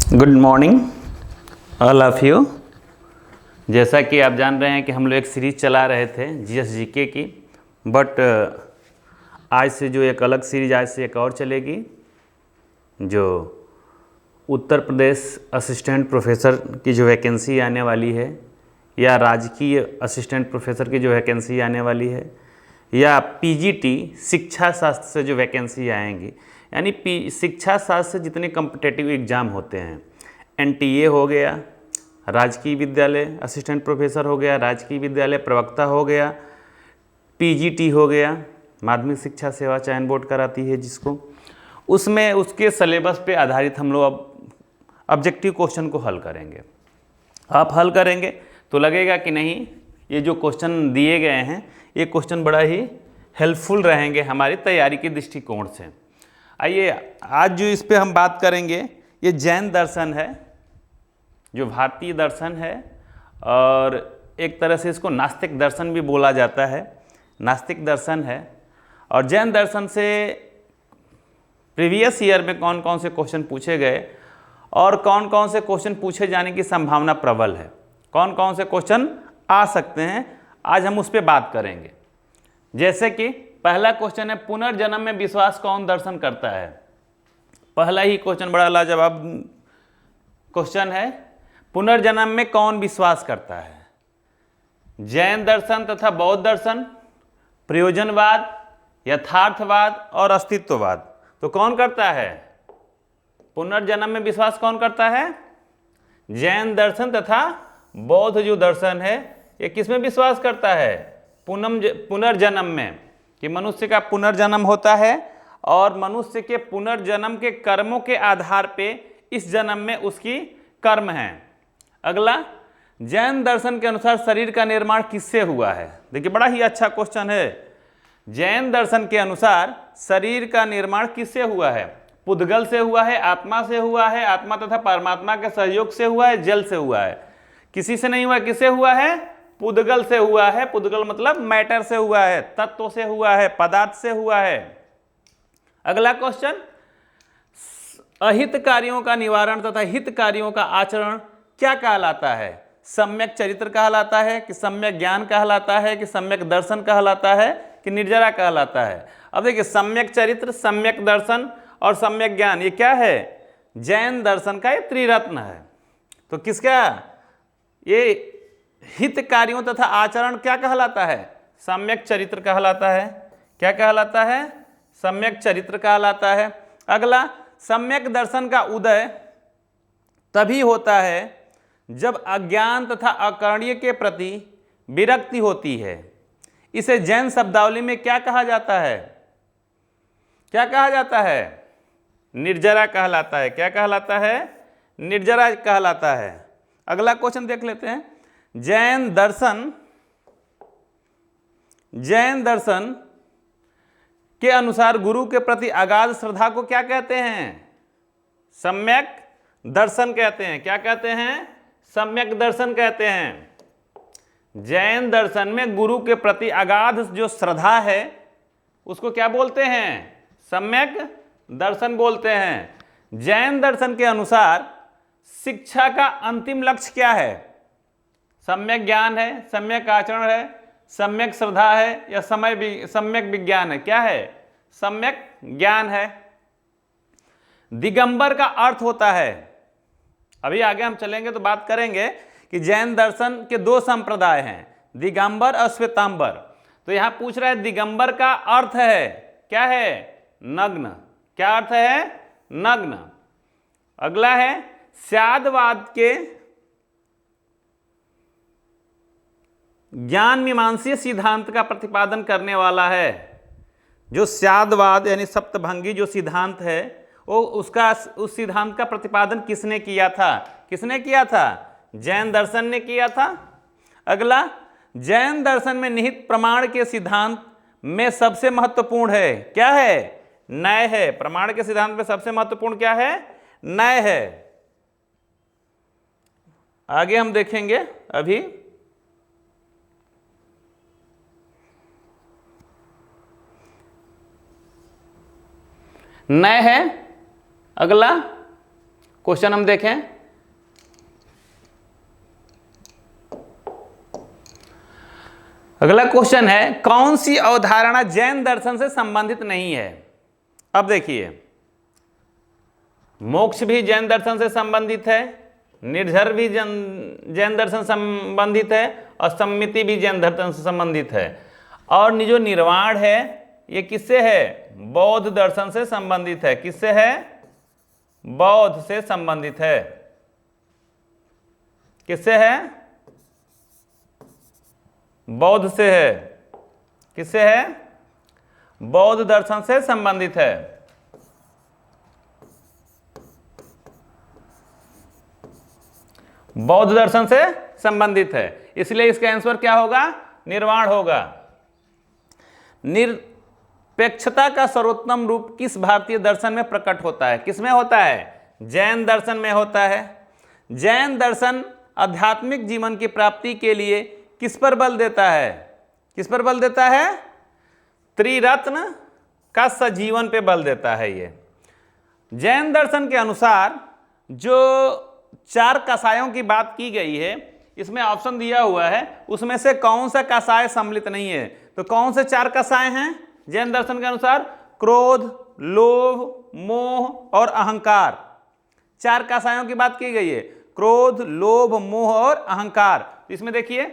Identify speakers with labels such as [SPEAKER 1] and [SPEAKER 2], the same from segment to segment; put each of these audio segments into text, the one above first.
[SPEAKER 1] Good morning all of you. जैसा कि आप जान रहे हैं कि हम लोग एक सीरीज़ चला रहे थे जीएस-जीके की, बट आज से जो एक अलग सीरीज आज से एक और चलेगी जो उत्तर प्रदेश असिस्टेंट प्रोफेसर की जो वैकेंसी आने वाली है, या राजकीय असिस्टेंट प्रोफेसर की जो वैकेंसी आने वाली है, या पीजीटी शिक्षा शास्त्र से जो वैकेंसी आएंगी, यानी शिक्षा शास्त्र से जितने कॉम्पिटिटिव एग्ज़ाम होते हैं, एनटीए हो गया, राजकीय विद्यालय असिस्टेंट प्रोफेसर हो गया, राजकीय विद्यालय प्रवक्ता हो गया, पीजीटी हो गया, माध्यमिक शिक्षा सेवा चयन बोर्ड कराती है जिसको, उसमें उसके सिलेबस पे आधारित हम लोग अब ऑब्जेक्टिव क्वेश्चन को हल करेंगे। आप हल करेंगे तो लगेगा कि नहीं, ये जो क्वेश्चन दिए गए हैं ये क्वेश्चन बड़ा ही हेल्पफुल रहेंगे हमारी तैयारी के दृष्टिकोण से। आइए आज जो इस पे हम बात करेंगे, ये जैन दर्शन है, जो भारतीय दर्शन है, और एक तरह से इसको नास्तिक दर्शन भी बोला जाता है। नास्तिक दर्शन है, और जैन दर्शन से प्रीवियस ईयर में कौन कौन से क्वेश्चन पूछे गए और कौन कौन से क्वेश्चन पूछे जाने की संभावना प्रबल है, कौन कौन से क्वेश्चन आ सकते हैं, आज हम उस पर बात करेंगे। जैसे कि पहला क्वेश्चन है, पुनर्जन्म में विश्वास कौन दर्शन करता है। पहला ही क्वेश्चन बड़ा लाजवाब क्वेश्चन है, पुनर्जन्म में कौन विश्वास करता है। जैन दर्शन तथा बौद्ध दर्शन, प्रयोजनवाद, यथार्थवाद और अस्तित्ववाद। तो कौन करता है पुनर्जन्म में विश्वास, कौन करता है? जैन दर्शन तथा बौद्ध जो दर्शन है ये किस में विश्वास करता है? पुनर्जन्म में, कि मनुष्य का पुनर्जन्म होता है और मनुष्य के पुनर्जन्म के कर्मों के आधार पे इस जन्म में उसकी कर्म है। अगला, जैन दर्शन के अनुसार शरीर का निर्माण किससे हुआ है। देखिए बड़ा ही अच्छा क्वेश्चन है। जैन दर्शन के अनुसार शरीर का निर्माण किससे हुआ है? पुद्गल से हुआ है, आत्मा से हुआ है, आत्मा तथा परमात्मा के सहयोग से हुआ है, जल से हुआ है। किसी से नहीं हुआ, किससे हुआ है? पुद्गल से हुआ है। पुद्गल मतलब मैटर से हुआ है, तत्व से हुआ है, पदार्थ से हुआ है। अगला क्वेश्चन, अहित कार्यों का निवारण तथा हित कार्यों का आचरण क्या कहलाता है? सम्यक चरित्र कहलाता है, कि सम्यक ज्ञान कहलाता है, कि सम्यक दर्शन कहलाता है, कि निर्जरा कहलाता है। अब देखिए, सम्यक चरित्र, सम्यक दर्शन और सम्यक ज्ञान, ये क्या है? जैन दर्शन का ये त्रिरत्न है। तो किसका? ये हित कार्यों तथा आचरण क्या कहलाता है? सम्यक चरित्र कहलाता है। क्या कहलाता है? सम्यक चरित्र कहलाता है। अगला, सम्यक दर्शन का उदय तभी होता है जब अज्ञान तथा अकर्णीय के प्रति विरक्ति होती है। इसे जैन शब्दावली में क्या कहा जाता है? क्या कहा जाता है? निर्जरा कहलाता है। क्या कहलाता है? निर्जरा कहलाता है। अगला क्वेश्चन देख लेते हैं, जैन दर्शन के अनुसार गुरु के प्रति अगाध श्रद्धा को क्या कहते हैं? सम्यक दर्शन कहते हैं। क्या कहते हैं? सम्यक दर्शन कहते हैं। जैन दर्शन में गुरु के प्रति अगाध जो श्रद्धा है उसको क्या बोलते हैं? सम्यक दर्शन बोलते हैं। जैन दर्शन के अनुसार शिक्षा का अंतिम लक्ष्य क्या है? सम्यक ज्ञान है, सम्यक आचरण है, सम्यक श्रद्धा है, या सम्यक विज्ञान है? क्या है? सम्यक ज्ञान है। दिगंबर का अर्थ होता है, अभी आगे हम चलेंगे तो बात करेंगे कि जैन दर्शन के दो संप्रदाय हैं, दिगंबर और श्वेतांबर। तो यहां पूछ रहा है दिगंबर का अर्थ है क्या है? नग्न। क्या अर्थ है? नग्न। अगला है, स्यादवाद के ज्ञान मीमांसीय सिद्धांत का प्रतिपादन करने वाला है। जो स्यादवाद यानी सप्तभंगी जो सिद्धांत है वो उस सिद्धांत का प्रतिपादन किसने किया था? किसने किया था? जैन दर्शन ने किया था। अगला, जैन दर्शन में निहित प्रमाण के सिद्धांत में सबसे महत्वपूर्ण है क्या है? न्याय है। प्रमाण के सिद्धांत में सबसे महत्वपूर्ण क्या है? न्याय है। आगे हम देखेंगे अभी। न्याय है। अगला क्वेश्चन हम देखें। अगला क्वेश्चन है, कौन सी अवधारणा जैन दर्शन से संबंधित नहीं है? अब देखिए, मोक्ष भी जैन दर्शन से संबंधित है, निर्झर भी जैन दर्शन संबंधित है, और सम्मिति भी जैन दर्शन से संबंधित है, और जो निर्वाण है ये किससे है? बौद्ध दर्शन से संबंधित है। किससे है? बौद्ध से संबंधित है। किससे है? बौद्ध से है। किससे है? बौद्ध दर्शन से संबंधित है। बौद्ध दर्शन से संबंधित है, इसलिए इसका आंसर क्या होगा? निर्वाण होगा। निरपेक्षता का सर्वोत्तम रूप किस भारतीय दर्शन में प्रकट होता है? किसमें होता है? जैन दर्शन में होता है। जैन दर्शन आध्यात्मिक जीवन की प्राप्ति के लिए किस पर बल देता है? किस पर बल देता है? त्रिरत्न का सजीवन पे बल देता है। ये जैन दर्शन के अनुसार जो 4 कषायों की बात की गई है, इसमें ऑप्शन दिया हुआ है, उसमें से कौन सा कषाय सम्मिलित नहीं है? तो कौन से 4 कषाय हैं जैन दर्शन के अनुसार? क्रोध, लोभ, मोह और अहंकार। 4 कषायों की बात की गई है, क्रोध, लोभ, मोह और अहंकार। इसमें देखिए,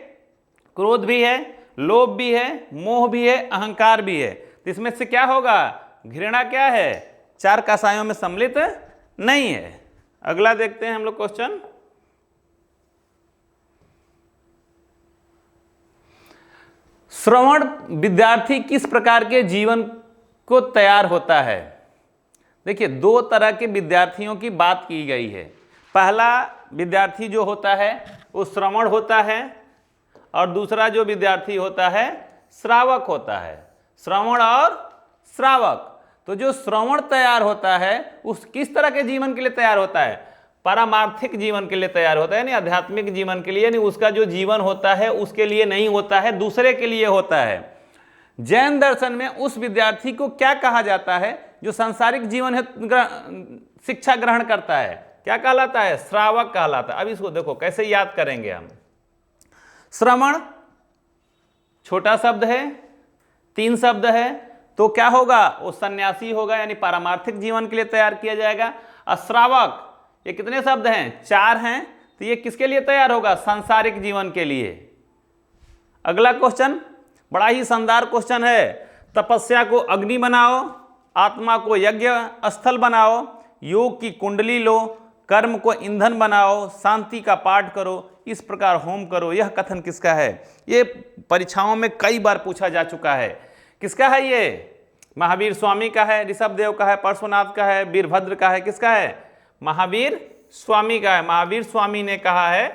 [SPEAKER 1] क्रोध भी है, लोभ भी है, मोह भी है, अहंकार भी है। तो इसमें से क्या होगा? घृणा क्या है? 4 कषायों में सम्मिलित नहीं है। अगला देखते हैं हम लोग क्वेश्चन। श्रवण विद्यार्थी किस प्रकार के जीवन को तैयार होता है? देखिए, 2 तरह के विद्यार्थियों की बात की गई है। पहला विद्यार्थी जो होता है वो श्रवण होता है, और दूसरा जो विद्यार्थी होता है श्रावक होता है। श्रवण और श्रावक। तो जो श्रवण तैयार होता है उस किस तरह के जीवन के लिए तैयार होता है? पारमार्थिक जीवन के लिए तैयार होता है, यानी आध्यात्मिक जीवन के लिए। यानी उसका जो जीवन होता है उसके लिए नहीं होता है, दूसरे के लिए होता है। जैन दर्शन में उस विद्यार्थी को क्या कहा जाता है जो सांसारिक जीवन शिक्षा ग्रहण करता है? क्या कहलाता है? श्रावक कहलाता है। अब इसको देखो कैसे याद करेंगे हम। श्रवण छोटा शब्द है, 3 शब्द है, तो क्या होगा? वो सन्यासी होगा, यानी पारमार्थिक जीवन के लिए तैयार किया जाएगा। और श्रावक, ये कितने शब्द हैं? 4 हैं, तो ये किसके लिए तैयार होगा? सांसारिक जीवन के लिए। अगला क्वेश्चन बड़ा ही शानदार क्वेश्चन है। तपस्या को अग्नि बनाओ, आत्मा को यज्ञ स्थल बनाओ, योग की कुंडली लो, कर्म को ईंधन बनाओ, शांति का पाठ करो, इस प्रकार होम करो। यह कथन किसका है? ये परीक्षाओं में कई बार पूछा जा चुका है। किसका है ये? महावीर स्वामी का है, ऋषभदेव का है, पार्श्वनाथ का है, वीरभद्र का है। किसका है? महावीर स्वामी का है। महावीर स्वामी ने कहा है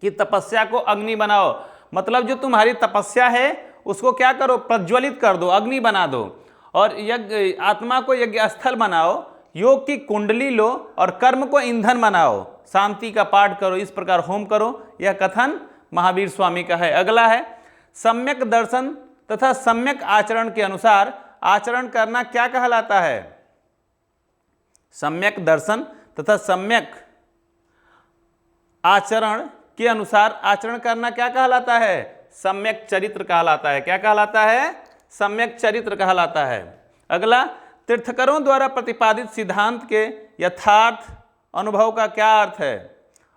[SPEAKER 1] कि तपस्या को अग्नि बनाओ, मतलब जो तुम्हारी तपस्या है उसको क्या करो? प्रज्वलित कर दो, अग्नि बना दो। और यज्ञ, आत्मा को यज्ञ स्थल बनाओ, योग की कुंडली लो, और कर्म को ईंधन बनाओ, शांति का पाठ करो, इस प्रकार होम करो। यह कथन महावीर स्वामी का है। अगला है, सम्यक दर्शन तथा सम्यक आचरण के अनुसार आचरण करना क्या कहलाता है? सम्यक दर्शन तथा सम्यक आचरण के अनुसार आचरण करना क्या कहलाता है? सम्यक चरित्र कहलाता है। क्या कहलाता है? सम्यक चरित्र कहलाता है। अगला, तीर्थंकरों द्वारा प्रतिपादित सिद्धांत के यथार्थ अनुभव का क्या अर्थ है?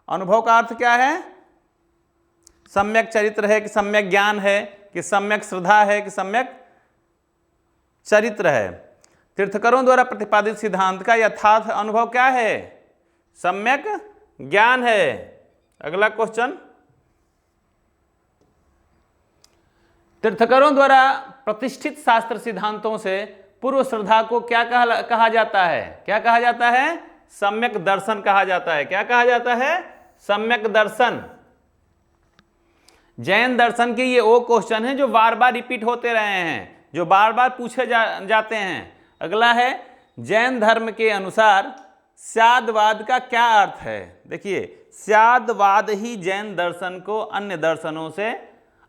[SPEAKER 1] अनुभव का अर्थ क्या है? सम्यक चरित्र है कि सम्यक ज्ञान है कि सम्यक श्रद्धा है कि सम्यक चरित्र है? तीर्थंकरों द्वारा प्रतिपादित सिद्धांत का यथार्थ अनुभव क्या है? सम्यक ज्ञान है। अगला क्वेश्चन, तीर्थंकरों द्वारा प्रतिष्ठित शास्त्र सिद्धांतों से पूर्व श्रद्धा को क्या कहा जाता है? क्या कहा जाता है? सम्यक दर्शन कहा जाता है। क्या कहा जाता है? सम्यक दर्शन। जैन दर्शन के ये वो क्वेश्चन है जो बार बार रिपीट होते रहे हैं, जो बार बार पूछे जाते हैं। अगला है, जैन धर्म के अनुसार स्यादवाद का क्या अर्थ है? देखिए, स्यादवाद ही जैन दर्शन को अन्य दर्शनों से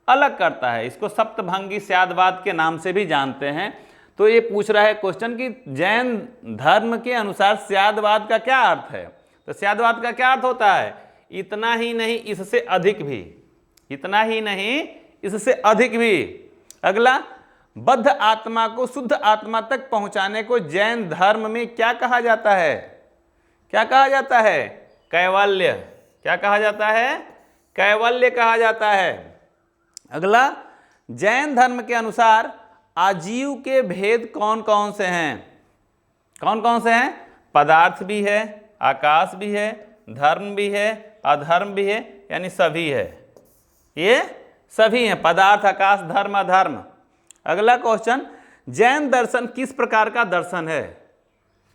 [SPEAKER 1] अलग करता है। इसको सप्तभंगी स्यादवाद के नाम से भी जानते हैं। तो ये पूछ रहा है क्वेश्चन कि जैन धर्म के अनुसार स्यादवाद का क्या अर्थ है? तो स्यादवाद का क्या अर्थ होता है? इतना ही नहीं इससे अधिक भी, इतना ही नहीं इससे अधिक भी। अगला, बद्ध आत्मा को शुद्ध आत्मा तक पहुंचाने को जैन धर्म में क्या कहा जाता है? क्या कहा जाता है? कैवल्य। क्या कहा जाता है? कैवल्य कहा जाता है। अगला, जैन धर्म के अनुसार आजीव के भेद कौन कौन से हैं? कौन कौन से हैं? पदार्थ भी है, आकाश भी है, धर्म भी है, अधर्म भी है, यानी सभी है। ये सभी हैं, पदार्थ, आकाश, धर्म, अधर्म। अगला क्वेश्चन, जैन दर्शन किस प्रकार का दर्शन है?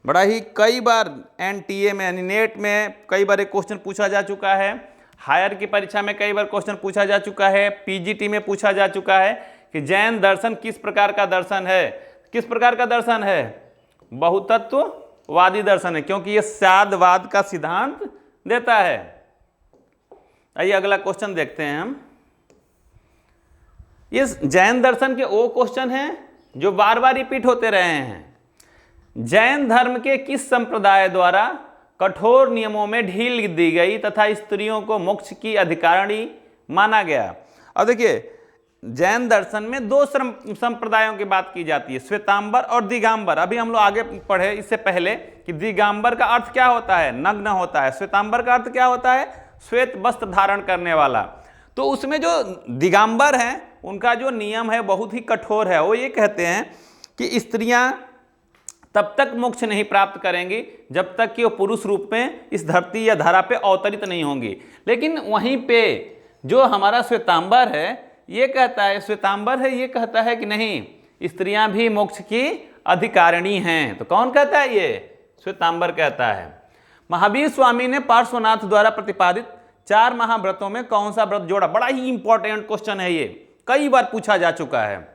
[SPEAKER 1] बड़ा ही कई बार एनटीए में यानी नेट में कई बार एक क्वेश्चन पूछा जा चुका है, हायर की परीक्षा में कई बार क्वेश्चन पूछा जा चुका है, पीजीटी में पूछा जा चुका है कि जैन दर्शन किस प्रकार का दर्शन है। किस प्रकार का दर्शन है? बहुतत्ववादी दर्शन है, क्योंकि यह स्यादवाद का सिद्धांत देता है। आइए अगला क्वेश्चन देखते हैं हम। इस जैन दर्शन के वो क्वेश्चन हैं जो बार बार रिपीट होते रहे हैं। जैन धर्म के किस संप्रदाय द्वारा कठोर नियमों में ढील दी गई तथा स्त्रियों को मोक्ष की अधिकारिणी माना गया? अब देखिए, जैन दर्शन में दो संप्रदायों की बात की जाती है, श्वेतांबर और दिगंबर। अभी हम लोग आगे पढ़े इससे पहले कि दिगंबर का अर्थ क्या होता है? नग्न होता है। श्वेतांबर का अर्थ क्या होता है? श्वेत वस्त्र धारण करने वाला। तो उसमें जो दिगंबर हैं उनका जो नियम है बहुत ही कठोर है। वो ये कहते हैं कि स्त्रियां तब तक मोक्ष नहीं प्राप्त करेंगी जब तक कि वो पुरुष रूप में इस धरती या धरा पे अवतरित नहीं होंगी। लेकिन वहीं पे जो हमारा श्वेतांबर है ये कहता है, श्वेतांबर है ये कहता है कि नहीं, स्त्रियां भी मोक्ष की अधिकारिणी हैं। तो कौन कहता है? ये श्वेतांबर कहता है। महावीर स्वामी ने पार्श्वनाथ द्वारा प्रतिपादित 4 महाव्रतों में कौन सा व्रत जोड़ा? बड़ा ही इंपॉर्टेंट क्वेश्चन है, ये कई बार पूछा जा चुका है।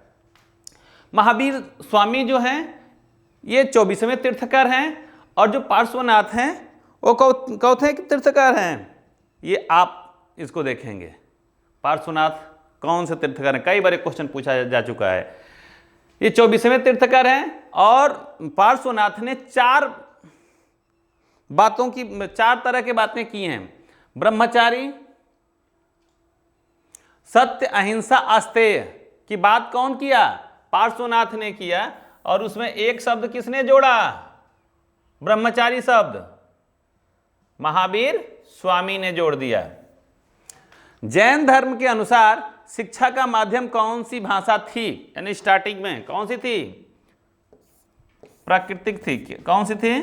[SPEAKER 1] महावीर स्वामी जो हैं ये 24वें तीर्थकर हैं और जो पार्श्वनाथ हैं वो कौथे तीर्थकर हैं। ये आप इसको देखेंगे, पार्श्वनाथ कौन से तीर्थकर हैं, कई बार क्वेश्चन पूछा जा चुका है। ये 24वें तीर्थकर हैं और पार्श्वनाथ ने 4 तरह की बातें की हैं। ब्रह्मचारी, सत्य, अहिंसा, अस्तेय की बात कौन किया? पार्श्वनाथ ने किया। और उसमें एक शब्द किसने जोड़ा? ब्रह्मचारी शब्द महावीर स्वामी ने जोड़ दिया। जैन धर्म के अनुसार शिक्षा का माध्यम कौन सी भाषा थी? यानी स्टार्टिंग में कौन सी थी? प्राकृतिक थी। कौन सी थी?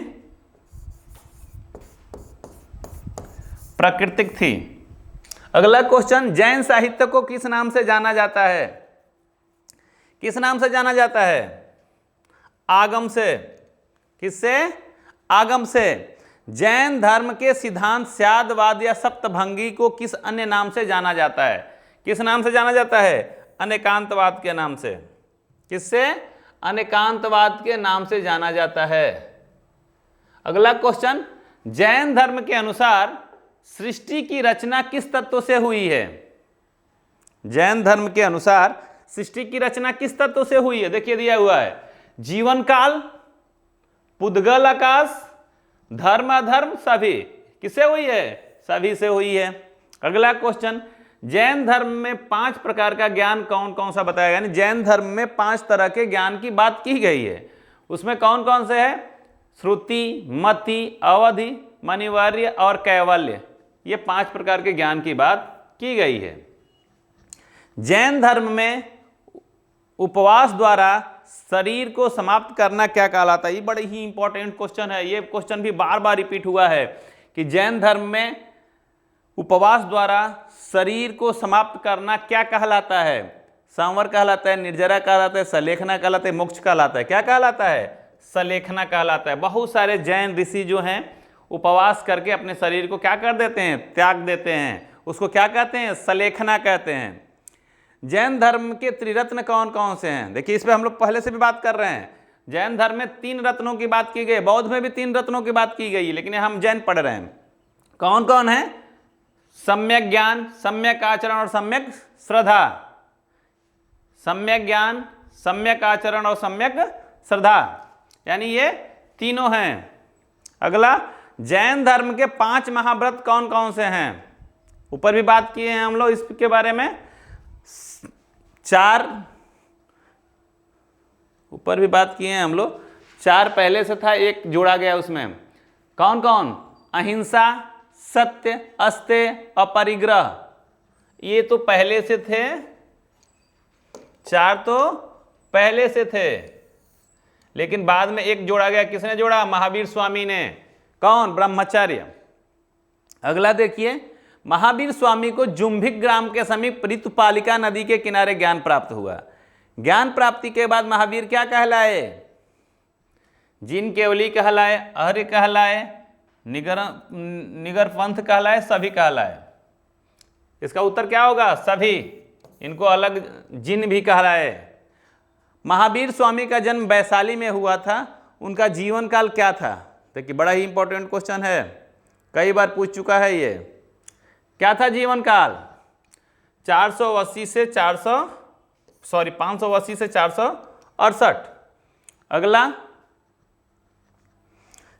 [SPEAKER 1] प्राकृतिक थी। अगला क्वेश्चन, जैन साहित्य को किस नाम से जाना जाता है? किस नाम से जाना जाता है? आगम से। किससे? आगम से। जैन धर्म के सिद्धांत स्यादवाद या सप्तभंगी को किस अन्य नाम से जाना जाता है? किस नाम से जाना जाता है? अनेकांतवाद के नाम से। किससे? अनेकांतवाद के नाम से जाना जाता है। अगला क्वेश्चन, जैन धर्म के अनुसार सृष्टि की रचना किस तत्व से हुई है? जैन धर्म के अनुसार सृष्टि की रचना किस तत्व से हुई है? देखिए दिया हुआ है, जीवन काल, पुद्गल आकाश, धर्म अधर्म, सभी। किससे हुई है? सभी से हुई है। अगला क्वेश्चन, जैन धर्म में 5 प्रकार का ज्ञान कौन कौन सा बताया गया? यानी जैन धर्म में 5 तरह के ज्ञान की बात की गई है। उसमें कौन कौन से है? श्रुति, मति, अवधि, मनिवर्य और कैवल्य। ये 5 प्रकार के ज्ञान की बात की गई है। जैन धर्म में उपवास द्वारा शरीर को समाप्त करना क्या कहलाता है? ये बड़ी ही इंपॉर्टेंट क्वेश्चन है। ये क्वेश्चन भी बार बार रिपीट हुआ है कि जैन धर्म में उपवास द्वारा शरीर को समाप्त करना क्या कहलाता है? संवर कहलाता है, निर्जरा कहलाता है, सलेखना कहलाता है, मोक्ष कहलाता है। क्या कहलाता है? सलेखना कहलाता है। बहुत सारे जैन ऋषि जो हैं उपवास करके अपने शरीर को क्या कर देते हैं? त्याग देते हैं। उसको क्या कहते हैं? सलेखना कहते हैं। जैन धर्म के त्रिरत्न कौन कौन से हैं? देखिए इस पे हम लोग पहले से भी बात कर रहे हैं। जैन धर्म में 3 रत्नों की बात की गई, बौद्ध में भी 3 रत्नों की बात की गई, लेकिन हम जैन पढ़ रहे हैं। कौन कौन है? सम्यक ज्ञान, सम्यक आचरण और सम्यक श्रद्धा। सम्यक ज्ञान, सम्यक आचरण और सम्यक श्रद्धा, यानी ये तीनों हैं। अगला, जैन धर्म के 5 महाव्रत कौन कौन से हैं? ऊपर भी बात किए हैं हम लोग इसके बारे में। 4 ऊपर भी बात किए हैं हम लोग। 4 पहले से था, 1 जोड़ा गया उसमें। कौन कौन? अहिंसा, सत्य, अस्तेय, अपरिग्रह। ये तो पहले से थे, 4 तो पहले से थे, लेकिन बाद में 1 जोड़ा गया। किसने जोड़ा? महावीर स्वामी ने। कौन? ब्रह्मचर्य। अगला देखिए, महावीर स्वामी को जुम्भिक ग्राम के समीप ऋतुपालिका नदी के किनारे ज्ञान प्राप्त हुआ। ज्ञान प्राप्ति के बाद महावीर क्या कहलाए? जिन केवली कहलाए, आर्य कहलाए, निगर पंथ कहलाए, सभी कहलाए। इसका उत्तर क्या होगा? सभी। इनको अलग जिन भी कहलाए। महावीर स्वामी का जन्म वैशाली में हुआ था। उनका जीवन काल क्या था? देखिए, बड़ा ही इंपॉर्टेंट क्वेश्चन है, कई बार पूछ चुका है ये। क्या था जीवन काल? 580 से 468। अगला,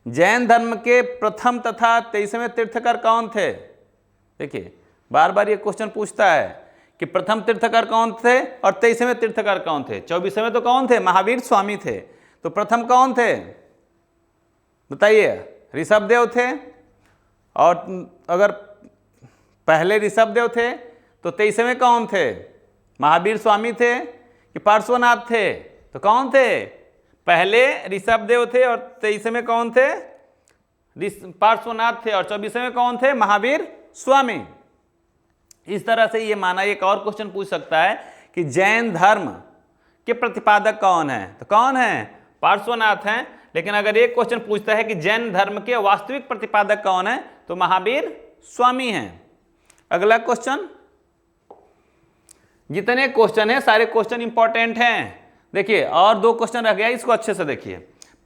[SPEAKER 1] जैन धर्म के प्रथम तथा 23वें तीर्थकर कौन थे? देखिए, बार बार ये क्वेश्चन पूछता है कि प्रथम तीर्थकर कौन थे और 23वें तीर्थकर कौन थे। 24वें तो कौन थे? महावीर स्वामी थे। तो प्रथम कौन थे बताइए? ऋषभदेव थे। और अगर पहले ऋषभदेव थे तो 23वें कौन थे? महावीर स्वामी थे कि पार्श्वनाथ थे? तो कौन थे? पहले ऋषभदेव थे और 23वें कौन थे? पार्श्वनाथ थे। और 24वें कौन थे? महावीर स्वामी। इस तरह से ये माना। एक और क्वेश्चन पूछ सकता है कि जैन धर्म के प्रतिपादक कौन है? तो कौन है? पार्श्वनाथ हैं। लेकिन अगर एक क्वेश्चन पूछता है कि जैन धर्म के वास्तविक प्रतिपादक कौन है, तो महावीर स्वामी हैं। अगला क्वेश्चन। जितने क्वेश्चन है सारे क्वेश्चन इंपॉर्टेंट हैं। देखिए, और 2 क्वेश्चन रह गया, इसको अच्छे से देखिए।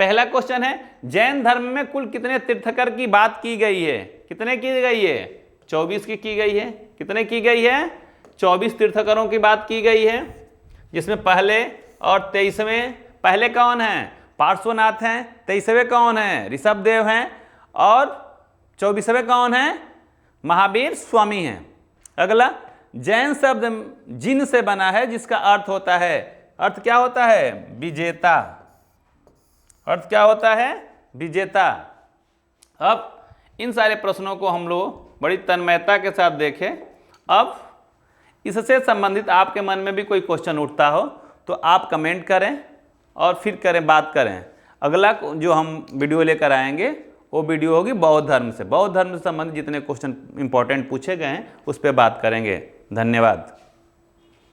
[SPEAKER 1] पहला क्वेश्चन है, जैन धर्म में कुल कितने तीर्थकर की बात की गई है? कितने की गई है? 24 की गई है। कितने की गई है? 24 तीर्थकरों की बात की गई है, जिसमें पहले और 23वें, पहले कौन हैं? पार्श्वनाथ हैं। 23वें कौन हैं? ऋषभदेव हैं। और 24वें कौन हैं? महावीर स्वामी हैं। अगला, जैन शब्द जिन से बना है, जिसका अर्थ होता है, अर्थ क्या होता है? विजेता। अर्थ क्या होता है? विजेता। अब इन सारे प्रश्नों को हम लोग बड़ी तन्मयता के साथ देखें। अब इससे संबंधित आपके मन में भी कोई क्वेश्चन उठता हो तो आप कमेंट करें और फिर बात करें। अगला जो हम वीडियो लेकर आएंगे वो वीडियो होगी बौद्ध धर्म से। बौद्ध धर्म से संबंधित जितने क्वेश्चन इंपॉर्टेंट पूछे गए हैं उस पर बात करेंगे। धन्यवाद।